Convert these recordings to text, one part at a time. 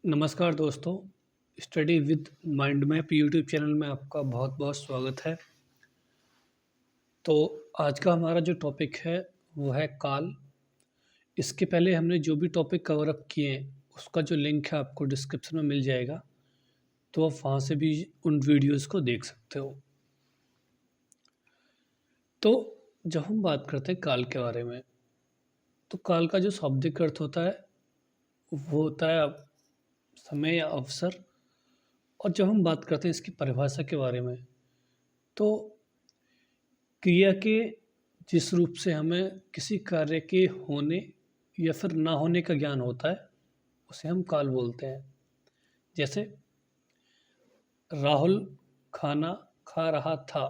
नमस्कार दोस्तों, study with mind map YouTube channel में आपका बहुत बहुत स्वागत है। तो आज का हमारा जो टॉपिक है वो है काल। इसके पहले हमने जो भी टॉपिक कवर अप किए हैं उसका जो लिंक है आपको डिस्क्रिप्शन में मिल जाएगा, तो आप वहाँ से भी उन वीडियोस को देख सकते हो। तो जब हम बात करते हैं काल के बारे में, तो काल का जो शाब्दिक अर्थ होता है वो होता है समय या अवसर। और जब हम बात करते हैं इसकी परिभाषा के बारे में, तो क्रिया के जिस रूप से हमें किसी कार्य के होने या फिर ना होने का ज्ञान होता है उसे हम काल बोलते हैं। जैसे राहुल खाना खा रहा था,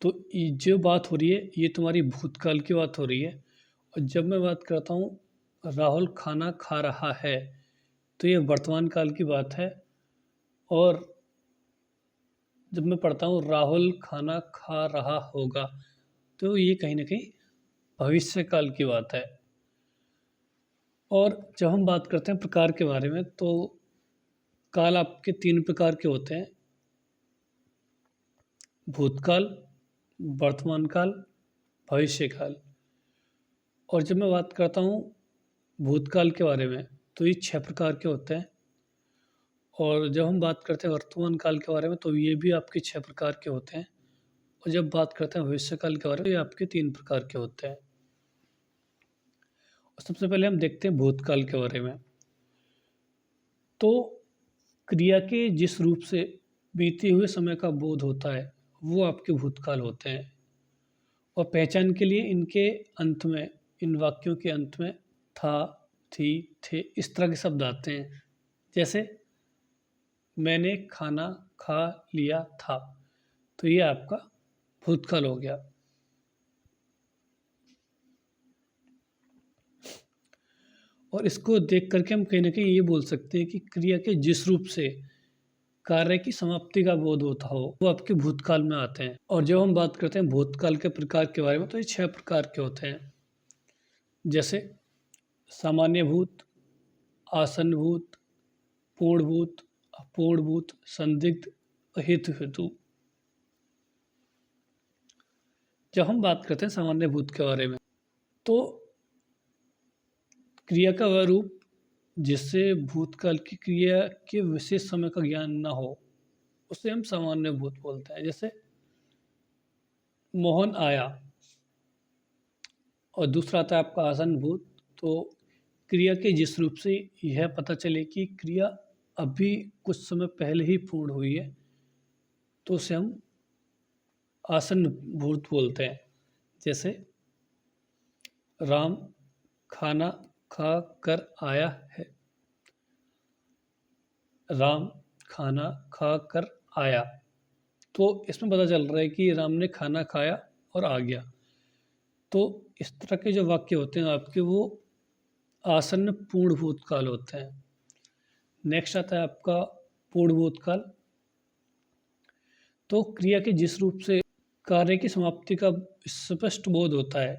तो ये जो बात हो रही है ये तुम्हारी भूतकाल की बात हो रही है। और जब मैं बात करता हूँ राहुल खाना खा रहा है, तो ये वर्तमान काल की बात है। और जब मैं पढ़ता हूँ राहुल खाना खा रहा होगा, तो ये कहीं ना कहीं भविष्य काल की बात है। और जब हम बात करते हैं प्रकार के बारे में, तो काल आपके 3 प्रकार के होते हैं: भूतकाल, वर्तमान काल, भविष्य काल। और जब मैं बात करता हूँ भूतकाल के बारे में, तो ये 6 प्रकार के होते हैं। और जब हम बात करते हैं वर्तमान काल के बारे में, तो ये भी आपके 6 प्रकार के होते हैं। और जब बात करते हैं भविष्य काल के बारे में, तो ये आपके 3 प्रकार के होते हैं। और सबसे पहले हम देखते हैं भूतकाल के बारे में। तो क्रिया के जिस रूप से बीते हुए समय का बोध होता है वो आपके भूतकाल होते हैं। और पहचान के लिए इनके अंत में, इन वाक्यों के अंत में था, थी, थे इस तरह के शब्द आते हैं। जैसे मैंने खाना खा लिया था, तो ये आपका भूतकाल हो गया। और इसको देख करके हम कहीं ना कहीं ये बोल सकते हैं कि क्रिया के जिस रूप से कार्य की समाप्ति का बोध होता हो वो आपके भूतकाल में आते हैं। और जब हम बात करते हैं भूतकाल के प्रकार के बारे में, तो ये 6 प्रकार के होते हैं। जैसे सामान्य भूत, आसन्न भूत, पूर्ण भूत, अपूर्ण भूत, संदिग्ध, अहित हेतु। जब हम बात करते हैं सामान्य भूत के बारे में, तो क्रिया का वह रूप जिससे भूतकाल की क्रिया के विशेष समय का ज्ञान न हो उसे हम सामान्य भूत बोलते हैं। जैसे मोहन आया। और दूसरा आता है आपका आसन्न भूत। तो क्रिया के जिस रूप से यह पता चले कि क्रिया अभी कुछ समय पहले ही पूर्ण हुई है, तो उसे हम आसन्न भूत बोलते हैं। जैसे राम खाना खा कर आया है। राम खाना खा कर आया, तो इसमें पता चल रहा है कि राम ने खाना खाया और आ गया। तो इस तरह के जो वाक्य होते हैं आपके, वो आसन्न पूर्ण भूतकाल होते हैं। नेक्स्ट आता है आपका पूर्ण भूतकाल। तो क्रिया के जिस रूप से कार्य की समाप्ति का स्पष्ट बोध होता है,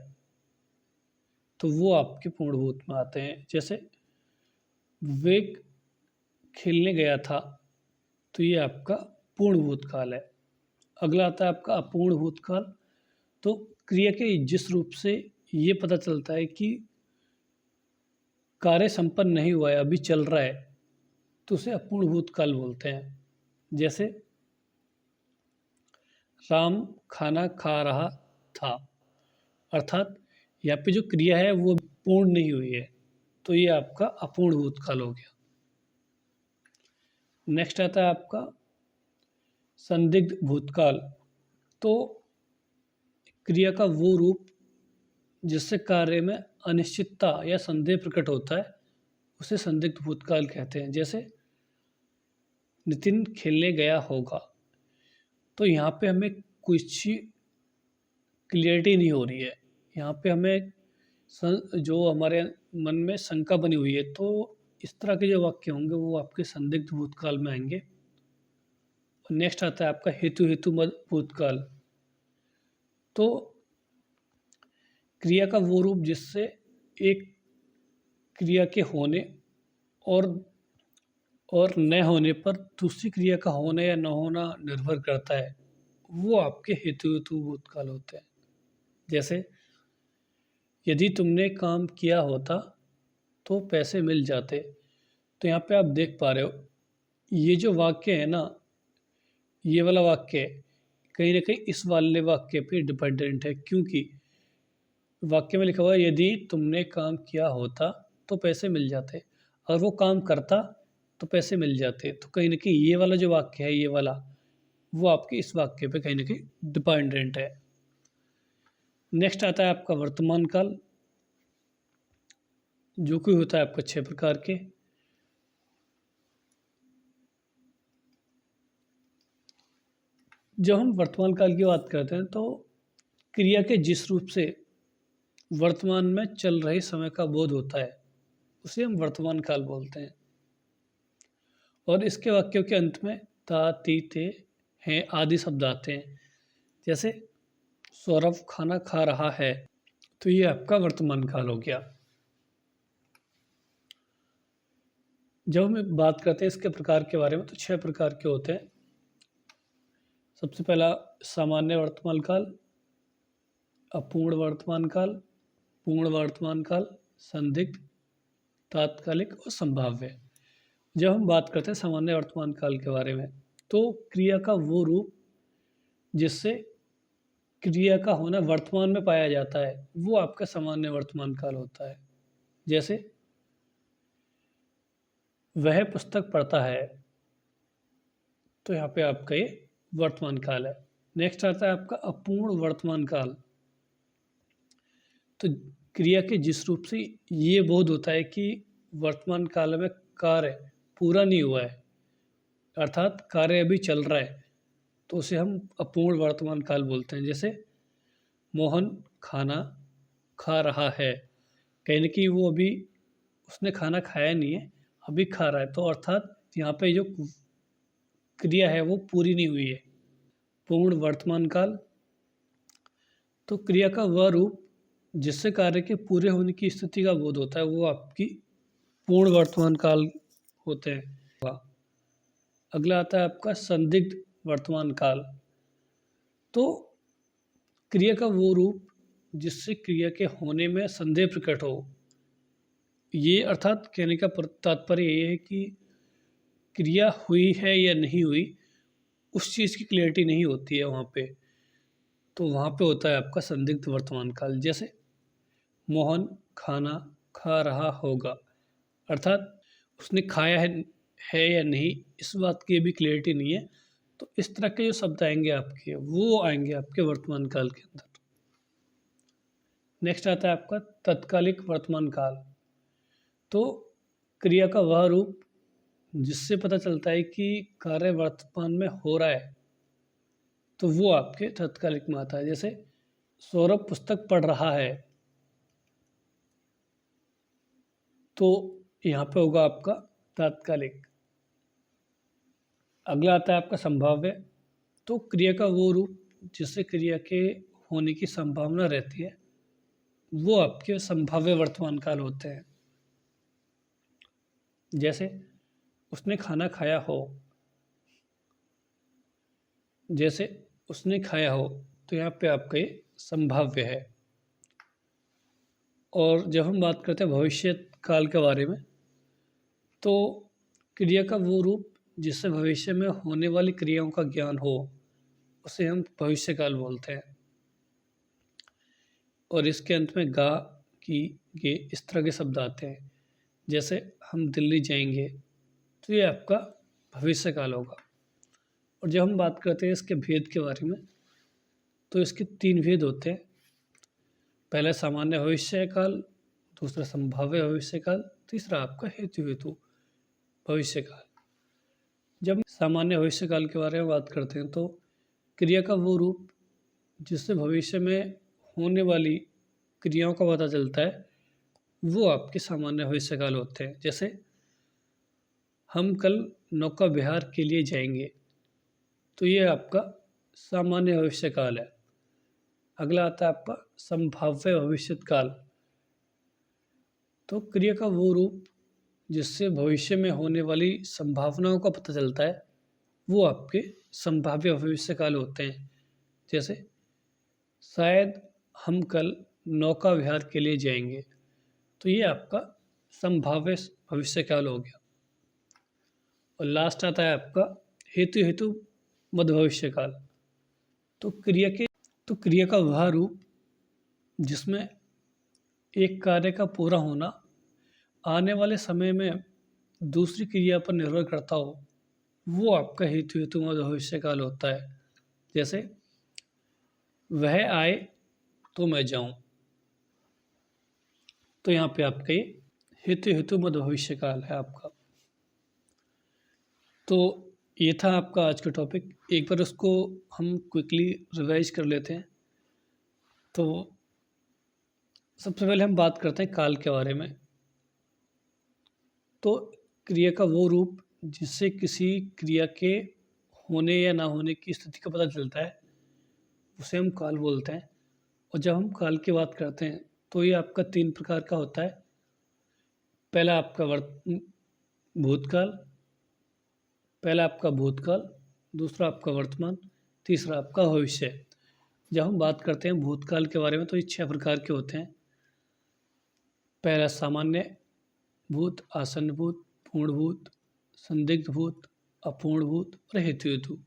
तो वो आपके पूर्ण भूत में आते हैं। जैसे विवेक खेलने गया था, तो ये आपका पूर्ण भूतकाल है। अगला आता है आपका अपूर्ण भूतकाल। तो क्रिया के जिस रूप से ये पता चलता है कि कार्य संपन्न नहीं हुआ है, अभी चल रहा है, तो उसे अपूर्ण भूतकाल बोलते हैं। जैसे राम खाना खा रहा था, अर्थात यहाँ पे जो क्रिया है वो पूर्ण नहीं हुई है, तो ये आपका अपूर्ण भूतकाल हो गया। नेक्स्ट आता है आपका संदिग्ध भूतकाल। तो क्रिया का वो रूप जिससे कार्य में अनिश्चितता या संदेह प्रकट होता है उसे संदिग्ध भूतकाल कहते हैं। जैसे नितिन खेलने गया होगा, तो यहाँ पे हमें कुछ क्लियरिटी नहीं हो रही है। यहाँ पे हमें जो हमारे मन में शंका बनी हुई है, तो इस तरह के जो वाक्य होंगे वो आपके संदिग्ध भूतकाल में आएंगे। और नेक्स्ट आता है आपका हेतु हेतु मद भूतकाल। तो क्रिया का वो रूप जिससे एक क्रिया के होने और और न होने पर दूसरी क्रिया का होना या न होना निर्भर करता है, वो आपके हेतु भूतकाल होते हैं। जैसे यदि तुमने काम किया होता तो पैसे मिल जाते। तो यहाँ पे आप देख पा रहे हो, ये जो वाक्य है ना, ये वाला वाक्य कहीं ना कहीं इस वाले वाक्य पे डिपेंडेंट है, क्योंकि वाक्य में लिखा हुआ है यदि तुमने काम किया होता तो पैसे मिल जाते। अगर वो काम करता तो पैसे मिल जाते। तो कहीं ना कहीं ये वाला जो वाक्य है, ये वाला, वो आपके इस वाक्य पे कहीं ना कहीं डिपेंडेंट है। नेक्स्ट आता है आपका वर्तमान काल, जो कि होता है आपका 6 प्रकार के। जब हम वर्तमान काल की बात करते हैं तो क्रिया के जिस रूप से वर्तमान में चल रहे समय का बोध होता है, उसे हम वर्तमान काल बोलते हैं। और इसके वाक्यों के अंत में ता, ती, ते, हैं आदि शब्द आते हैं। जैसे सौरभ खाना खा रहा है, तो ये आपका वर्तमान काल हो गया। जब हम बात करते हैं इसके प्रकार के बारे में, तो 6 प्रकार के होते हैं। सबसे पहला सामान्य वर्तमान काल, अपूर्ण वर्तमान काल, पूर्ण वर्तमान काल, संदिग्ध, तात्कालिक और संभाव्य। जब हम बात करते हैं सामान्य वर्तमान काल के बारे में, तो क्रिया का वो रूप जिससे क्रिया का होना वर्तमान में पाया जाता है, वो आपका सामान्य वर्तमान काल होता है। जैसे वह पुस्तक पढ़ता है, तो यहाँ पे आपका ये वर्तमान काल है। नेक्स्ट आता है आपका अपूर्ण वर्तमान काल। तो क्रिया के जिस रूप से ये बोध होता है कि वर्तमान काल में कार्य पूरा नहीं हुआ है, अर्थात कार्य अभी चल रहा है, तो उसे हम अपूर्ण वर्तमान काल बोलते हैं। जैसे मोहन खाना खा रहा है, कहीं ना कहीं वो अभी उसने खाना खाया नहीं है, अभी खा रहा है, तो अर्थात यहाँ पे जो क्रिया है वो पूरी नहीं हुई है। पूर्ण वर्तमान काल, तो क्रिया का वह रूप जिससे कार्य के पूरे होने की स्थिति का बोध होता है, वो आपकी पूर्ण वर्तमान काल होते हैं। अगला आता है आपका संदिग्ध वर्तमान काल। तो क्रिया का वो रूप जिससे क्रिया के होने में संदेह प्रकट हो। ये अर्थात कहने का तात्पर्य ये है कि क्रिया हुई है या नहीं हुई, उस चीज़ की क्लैरिटी नहीं होती है वहाँ पे, तो वहाँ पे होता है आपका संदिग्ध वर्तमान काल। जैसे मोहन खाना खा रहा होगा, अर्थात उसने खाया है या नहीं, इस बात की भी क्लैरिटी नहीं है। तो इस तरह के जो शब्द आएंगे आपके, वो आएंगे आपके वर्तमान काल के अंदर। नेक्स्ट आता है आपका तत्कालिक वर्तमान काल। तो क्रिया का वह रूप जिससे पता चलता है कि कार्य वर्तमान में हो रहा है, तो वो आपके तत्कालिक में आता है। जैसे सौरभ पुस्तक पढ़ रहा है, तो यहाँ पे होगा आपका तात्कालिक। अगला आता है आपका संभाव्य। तो क्रिया का वो रूप जिससे क्रिया के होने की संभावना रहती है, वो आपके संभाव्य वर्तमान काल होते हैं। जैसे उसने खाना खाया हो, जैसे उसने खाया हो, तो यहाँ पे आपका ये संभाव्य है। और जब हम बात करते हैं भविष्य काल के बारे में, तो क्रिया का वो रूप जिससे भविष्य में होने वाली क्रियाओं का ज्ञान हो, उसे हम भविष्य काल बोलते हैं। और इसके अंत में गा, की, गे, इस तरह के शब्द आते हैं। जैसे हम दिल्ली जाएंगे, तो ये आपका भविष्य काल होगा। और जब हम बात करते हैं इसके भेद के बारे में, तो इसके 3 भेद होते हैं। पहला सामान्य भविष्य काल, दूसरा संभाव्य भविष्य काल, तीसरा आपका हेतु भविष्य काल। जब सामान्य भविष्य काल के बारे में बात करते हैं, तो क्रिया का वो रूप जिससे भविष्य में होने वाली क्रियाओं का पता चलता है, वो आपके सामान्य भविष्य काल होते हैं। जैसे हम कल नौका विहार के लिए जाएंगे, तो ये आपका सामान्य भविष्य काल है। अगला आता है आपका संभाव्य भविष्य काल। तो क्रिया का वो रूप जिससे भविष्य में होने वाली संभावनाओं का पता चलता है, वो आपके संभाव्य भविष्यकाल होते हैं। जैसे शायद हम कल नौका विहार के लिए जाएंगे, तो ये आपका संभाव्य भविष्यकाल हो गया। और लास्ट आता है आपका हेतु हेतु मध्य भविष्यकाल। तो क्रिया का वह रूप जिसमें एक कार्य का पूरा होना आने वाले समय में दूसरी क्रिया पर निर्भर करता हो, वो आपका हेतु हेतु मध्य भविष्यकाल होता है। जैसे वह आए तो मैं जाऊं, तो यहाँ पे आपका ये हेतु हेतु मध्य भविष्यकाल है आपका। तो ये था आपका आज का टॉपिक। एक बार उसको हम क्विकली रिवाइज कर लेते हैं। तो सबसे पहले हम बात करते हैं काल के बारे में। तो क्रिया का वो रूप जिससे किसी क्रिया के होने या ना होने की स्थिति का पता चलता है, उसे हम काल बोलते हैं। और जब हम काल की बात करते हैं तो ये आपका 3 प्रकार का होता है। पहला आपका भूतकाल, दूसरा आपका वर्तमान, तीसरा आपका भविष्य। जब हम बात करते हैं भूतकाल के बारे में तो ये 6 प्रकार के होते हैं। पहला सामान्य भूत, आसन्न भूत, पूर्ण भूत, संदिग्ध भूत, अपूर्ण भूत और हेतु हेतु।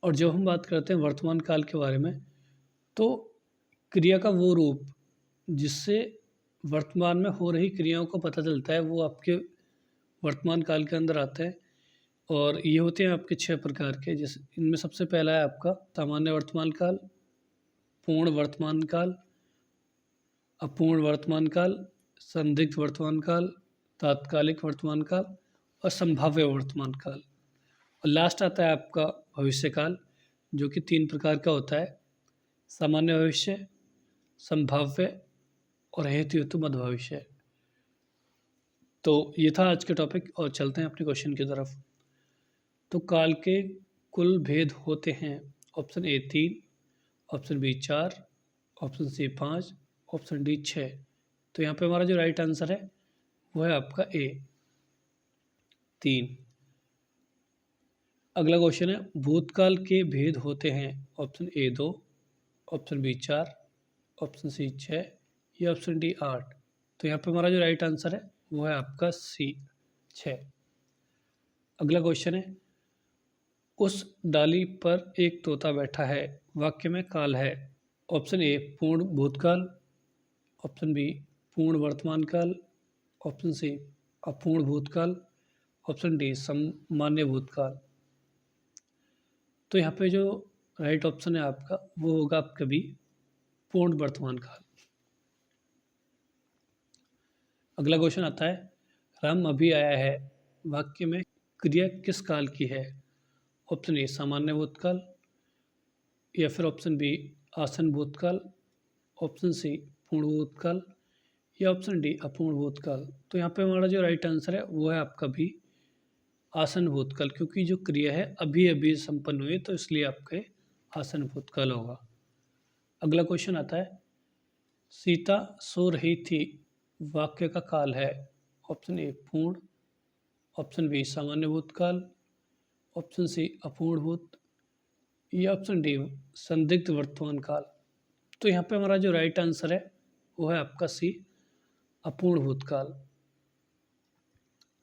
और जब हम बात करते हैं वर्तमान काल के बारे में तो क्रिया का वो रूप जिससे वर्तमान में हो रही क्रियाओं को पता चलता है, वो आपके वर्तमान काल के अंदर आते हैं। और ये होते हैं आपके 6 प्रकार के। जैसे इनमें सबसे पहला है आपका सामान्य वर्तमान काल, पूर्ण वर्तमान काल, अपूर्ण वर्तमान काल, संदिग्ध वर्तमान काल, तात्कालिक वर्तमान काल और संभाव्य वर्तमान काल। और लास्ट आता है आपका भविष्य काल, जो कि 3 प्रकार का होता है। सामान्य भविष्य, संभाव्य और हेतु हेतु मध्य भविष्य। तो ये था आज का टॉपिक और चलते हैं अपने क्वेश्चन की तरफ। तो काल के कुल भेद होते हैं। Option A 3, option B 4, option C 5, option D 6। तो यहाँ पे हमारा जो राइट आंसर है वो है आपका ए 3। अगला क्वेश्चन है भूतकाल के भेद होते हैं। Option A 2, option B 4, option C 6 या ऑप्शन डी 8। तो यहाँ पे हमारा जो राइट आंसर है वो है आपका सी 6। अगला क्वेश्चन है उस डाली पर एक तोता बैठा है, वाक्य में काल है। ऑप्शन ए पूर्ण भूतकाल, ऑप्शन बी पूर्ण वर्तमान काल, ऑप्शन सी अपूर्ण भूतकाल, ऑप्शन डी सामान्य भूतकाल। तो यहाँ पे जो राइट ऑप्शन है आपका वो होगा आपका बी पूर्ण वर्तमान काल। अगला क्वेश्चन आता है राम अभी आया है, वाक्य में क्रिया किस काल की है। ऑप्शन ए सामान्य भूतकाल, या फिर ऑप्शन बी आसन भूतकाल, ऑप्शन सी पूर्ण भूतकाल या ऑप्शन डी अपूर्ण भूतकाल। तो यहाँ पे हमारा जो राइट आंसर है वो है आपका भी आसन भूतकाल, क्योंकि जो क्रिया है अभी अभी संपन्न हुई तो इसलिए आपके आसन भूतकाल होगा। अगला क्वेश्चन आता है सीता सो रही थी, वाक्य का काल है। ऑप्शन ए पूर्ण, ऑप्शन बी सामान्य भूतकाल, ऑप्शन सी अपूर्ण भूत या ऑप्शन डी संदिग्ध वर्तमान काल। तो यहाँ पे हमारा जो राइट आंसर है वो है आपका सी अपूर्ण भूतकाल।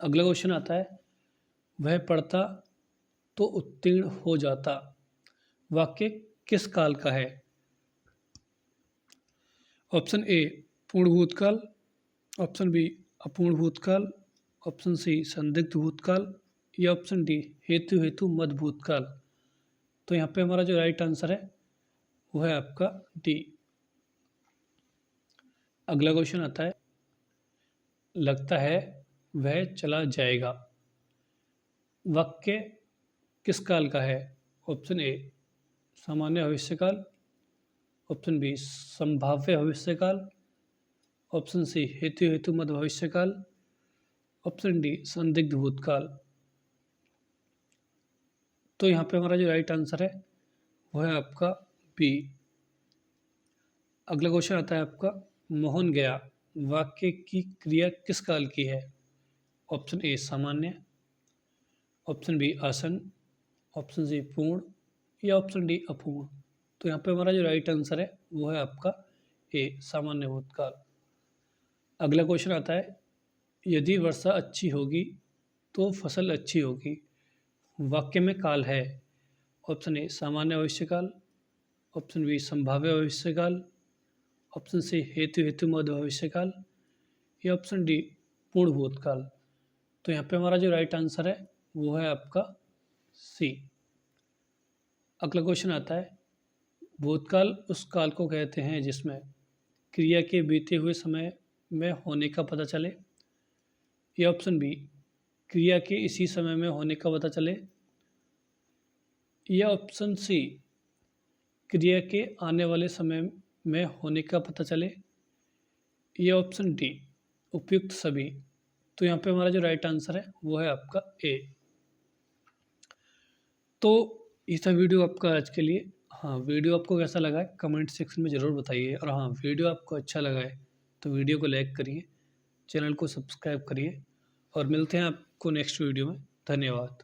अगला क्वेश्चन आता है वह पढ़ता तो उत्तीर्ण हो जाता, वाक्य किस काल का है। ऑप्शन ए पूर्ण भूतकाल, ऑप्शन बी अपूर्ण भूतकाल, ऑप्शन सी संदिग्ध भूतकाल या ऑप्शन डी हेतु हेतु मध्य भूतकाल। तो यहाँ पे हमारा जो राइट आंसर है वो है आपका डी। अगला क्वेश्चन आता है लगता है वह चला जाएगा, वाक्य किस काल का है। ऑप्शन ए सामान्य भविष्यकाल, ऑप्शन बी संभाव्य भविष्यकाल, ऑप्शन सी हेतु हेतु मध्य भविष्यकाल, ऑप्शन डी संदिग्ध भूतकाल। तो यहाँ पे हमारा जो राइट आंसर है वो है आपका बी। अगला क्वेश्चन आता है आपका मोहन गया, वाक्य की क्रिया किस काल की है? ऑप्शन ए सामान्य, ऑप्शन बी आसन, ऑप्शन सी पूर्ण या ऑप्शन डी अपूर्ण। तो यहाँ पे हमारा जो राइट आंसर है वो है आपका ए सामान्य भूतकाल। अगला क्वेश्चन आता है, यदि वर्षा अच्छी होगी तो फसल अच्छी होगी, वाक्य में काल है। ऑप्शन ए सामान्य भविष्यकाल, ऑप्शन बी संभाव्य भविष्यकाल, ऑप्शन सी हेतु हेतु मध्य भविष्यकाल या ऑप्शन डी पूर्ण भूतकाल। तो यहाँ पे हमारा जो राइट आंसर है वो है आपका सी। अगला क्वेश्चन आता है, भूतकाल उस काल को कहते हैं जिसमें क्रिया के बीते हुए समय में होने का पता चले, या ऑप्शन बी क्रिया के इसी समय में होने का पता चले, या ऑप्शन सी क्रिया के आने वाले समय में होने का पता चले, या ऑप्शन डी उपयुक्त सभी। तो यहाँ पे हमारा जो राइट आंसर है वो है आपका ए। तो ये था वीडियो आपका आज के लिए। हाँ, वीडियो आपको कैसा लगा है कमेंट सेक्शन में ज़रूर बताइए, और हाँ, वीडियो आपको अच्छा लगा है तो वीडियो को लाइक करिए, चैनल को सब्सक्राइब करिए, और मिलते हैं आपको नेक्स्ट वीडियो में। धन्यवाद।